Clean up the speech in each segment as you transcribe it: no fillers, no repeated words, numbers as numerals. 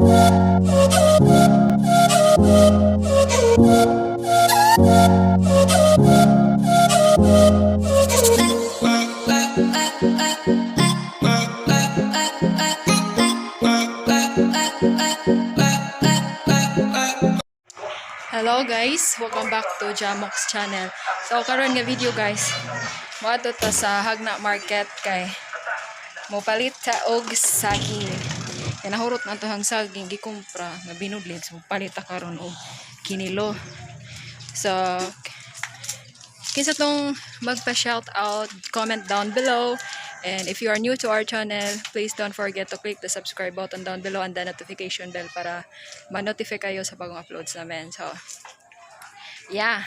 Hello guys, welcome back to Jamox channel. So karon nga video guys, moadto ta sa Hagna Market kay mopalit ta og saging. Kaya nahurot na to hang saging gikumpra nga binudlin, so mopalit ta karon og kinilo. So kinsa tong magpa-shout out, comment down below. And if you are new to our channel, please don't forget to click the subscribe button down below and the notification bell para ma-notify kayo sa bagong uploads namin. So, yeah.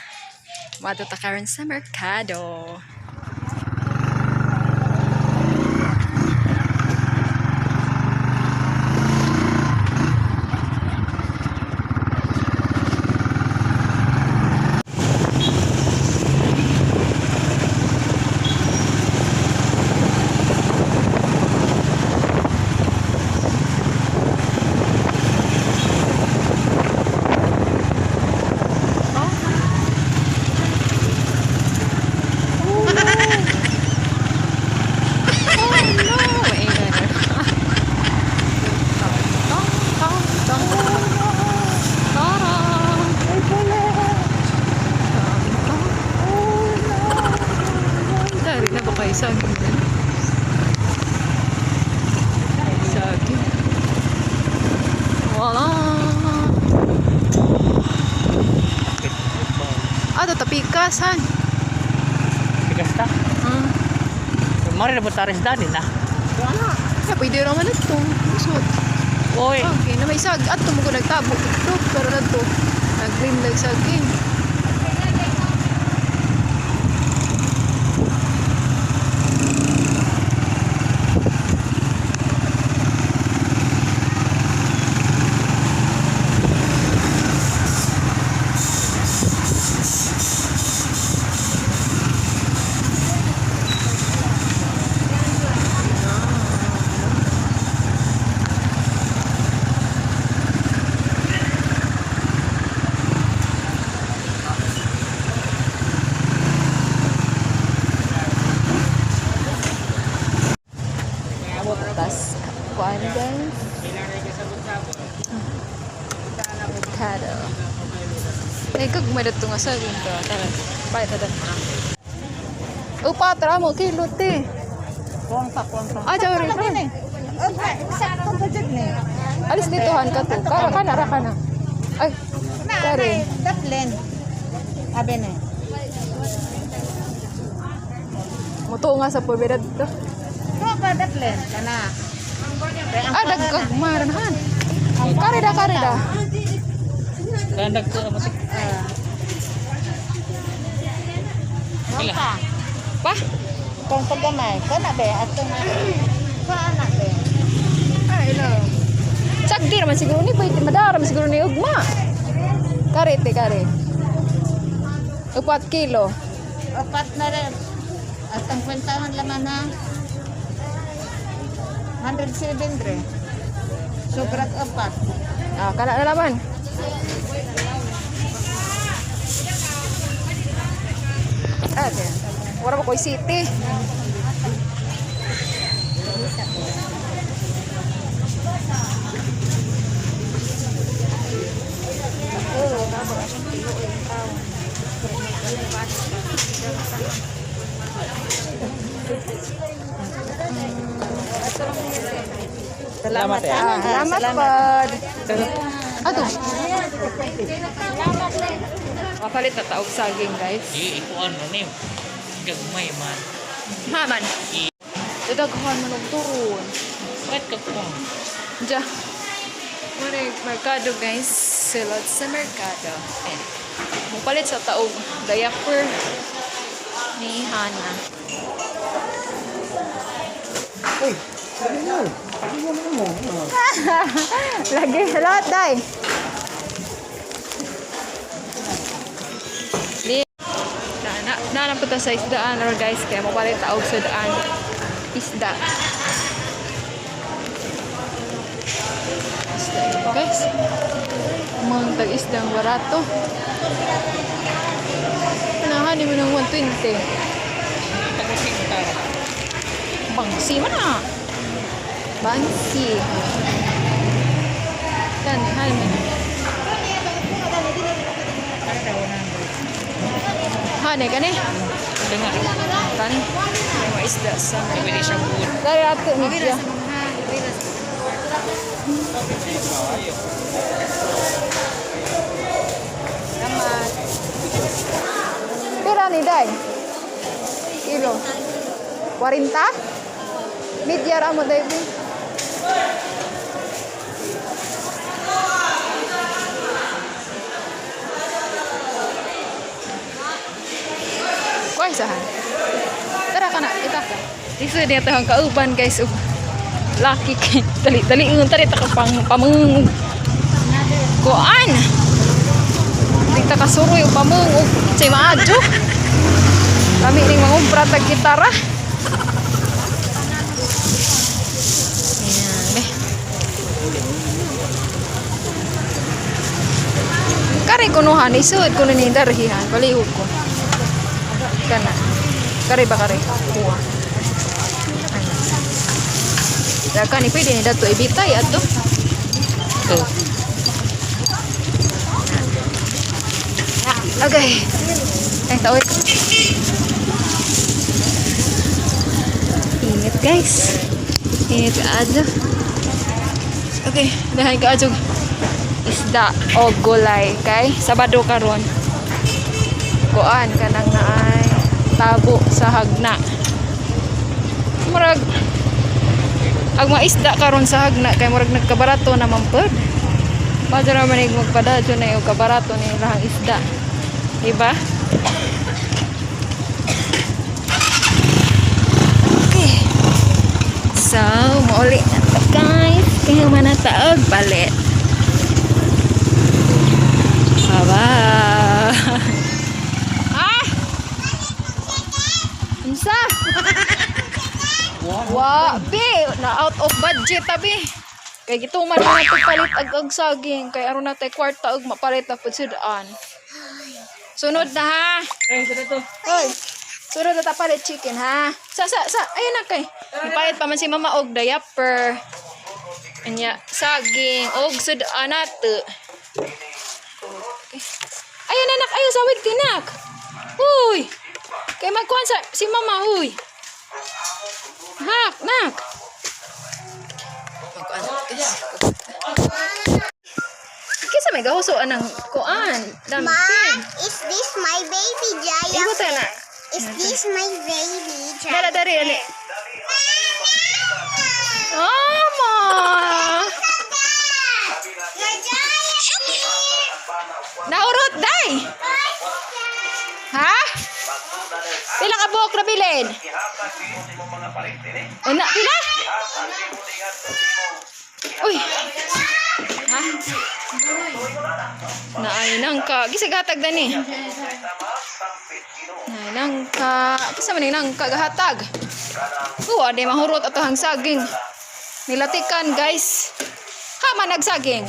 Matuta karon sa merkado. Saging din. Saging. Wala. Ito tapikas han. Tigas ta? Mari na butaris dali na. Wala. Ya pwede naman ito. Usod. Oy. Okay, na may sag. At mo ko nagtabo. Ito, pero na ito. Nag-green like saging. Tas kuan guys. Merkado. Nay kag madato nga saging to. Tara. Bye ta dan. Upa tra mo kilo te. Kuang pa. Ah, jawri pa ni. Sakto budget ni. Alis ditohan ka to. Kara ka na. Ay. Kare. Daplen. Abe ni. Muto nga sa pobeda dito. Ko pa daplen kana. Ah, dagkagmaran han. Kare da. Gandag ko mo. Mangka. Pa. Kung pagamay, kana be ato na. Ka anak be. Ay lo. Sagdi naman siguro ni pwede madara man siguro ni ugma. Kare. 4 kilo. Apat na rin. At ang kwentahan laman ha. 107 re. Sobrat apat. Ah, kana na naman. Ate. Wala ko city. Salamat ya. Salamat pod. Ato. Mapalit na taog saging, guys. Iko ano ni. Gagmay man. Haman. Dadaghan man og turon. Wait ka kuang. Diya. Muna merkado, guys. Silot sa merkado. And mapalit sa taog diaper ni Hana. Uy. Lagi lahat, day. Nanam po sa isdaan, or guys, kaya mapalit taog sa daan. Isda. Isda. guys. Mga tag-isdang barato. Pinahan mo ng 120. Bangsi mana? Bangsi. Kan, hai men. Hane kan eh? Dengar. Tani. May isda sa. Pwede siya buod. Dari ato ni dia. Selamat. Pira ni day? Kilo. 40? Media ra mo day. Kuy sahan. Tara kana kita ka. Isu dia tahang kauban guys. Laki dali-dali ngun tadi ta pang pamung. Kuan. Kita kasuroy og pamung og say maajo. Kami ning mangumpra tag gitara. Ayan, eh. Kari kunuhan isud kuno ni darhihan palihog ko. Kana. Kari ba kari? Kuha. Daka ni pwede ni dato ibitay ato. Tuh. Okay. Tawid. Ingat guys. Ingat aja. Okay, dahan ka aja. Isda o gulay kay Sabado karon. Kuan kanang naay tabo sa hagna. Murag ang mga isda karon sa hagna kay murag nagkabarato naman pod. Padra man ig magpadadyo na yung kabarato ni lahang isda. Diba? Okay. So, mauli na to guys. Kaya mana taog balik. Bye-bye. Ah! Unsa? Wa, be, na out of budget tabi. Kay gituman na nato palit ag saging kay aron natay kwarta og mapalit na pud sudaan. Sunod na ha. Dito. Hoy. Sunod na ta palit chicken ha. Sa ayun na kay. Ipayad pa man si mama og diaper. Anya saging og sudaan nato. Okay. Ayun anak, ayo sawig tinak. Huy. Kay magkuan sa si mama huy. Hak, nak. Kisa may gahusoan ng kuan. Ma, is this my baby Jaya? Ibo tayo na. Is this my baby Dala, Jaya? dari, ali. Mama! Naurot, day! Ha? Pila ka buhok na bilin? Una, pila? Uy! Ha? Naay ka. Gisa gatag na ni. Naay ka. Kisa man ka gahatag. Ade mahurot ato hang saging. Nilatikan guys. Ha man nagsaging.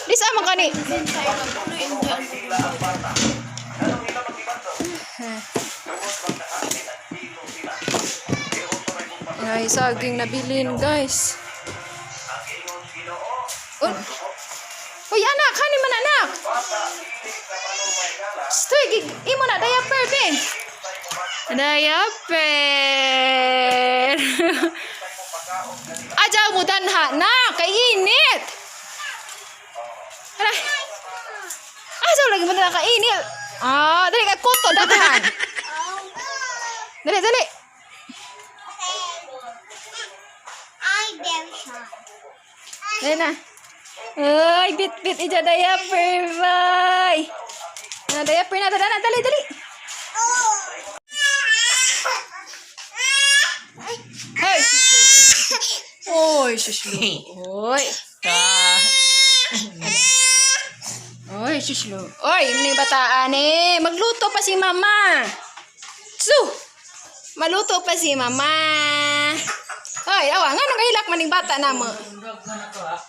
Dis amang kani. Ay, saging nabilin guys. Uy, anak, kani man anak. Stoy, imo na diaper be. Diaper. Aja mo danha na, kay init. Hala. Aja lagi mo na kainit. Dali ka koto daghan. Dali. I very shy. Dali na. Ay, bit ija diaper, bye. Na diaper na, dali. Hey, oy, suslo. Oy. Oy, suslo. Oy, ini bataan eh. Magluto pa si mama. Maluto pa si mama. Hoy, awa, nga nang kahilak maning bata na mo?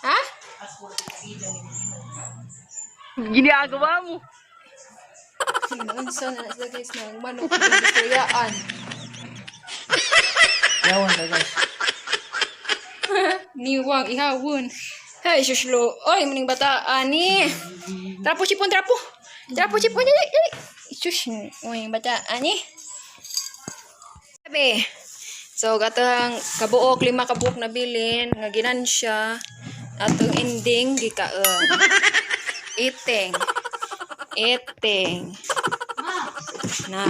Ha? Ginagawa mo. Unsa na sila guys nang manok ng istoriyaan. Yawan ka guys. Niwang ihawon. Hey, suslo. Oy, maning bata ani. Trapo sipon trapo. Trapo sipon dali. Sus, oy bata ani. Sabi. So gatang kabuok 5 kabuok na bilin nga ginansya atong ending gikaon. Eating. Na.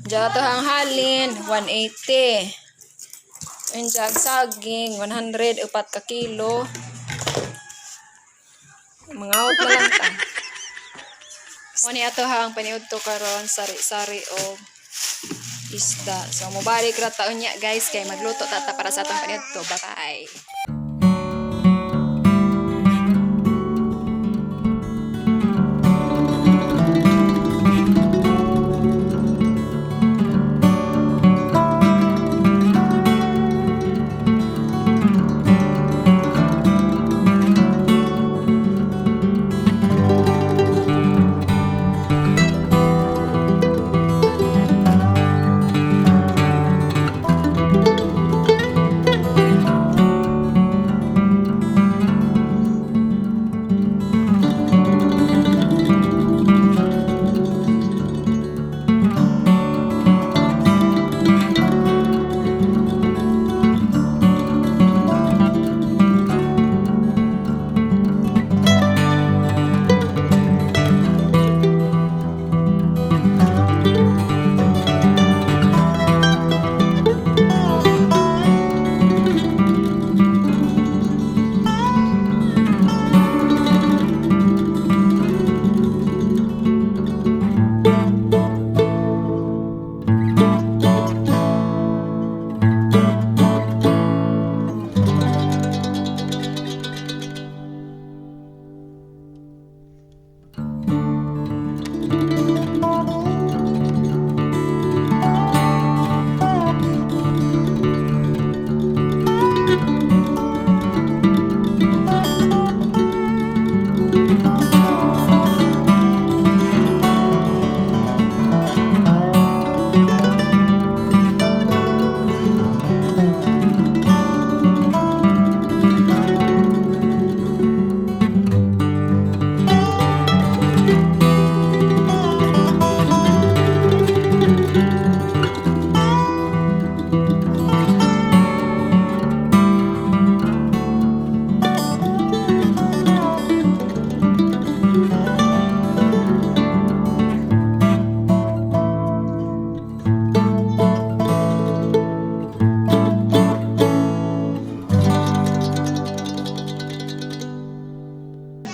Diyan ito ang halin, 180. And diyan saging, 100, 4 ka kilo. Mga out na lang ta. Muni ato hang paniud to karon sari-sari o isda. So mubalik ra taon niya guys kay magluto tata para sa atong paniud to. Bye-bye.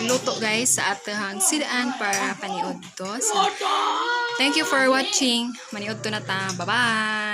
Luto guys sa atahang sidaan para paniud to. So, thank you for watching. Maniud to na ta. Bye-bye.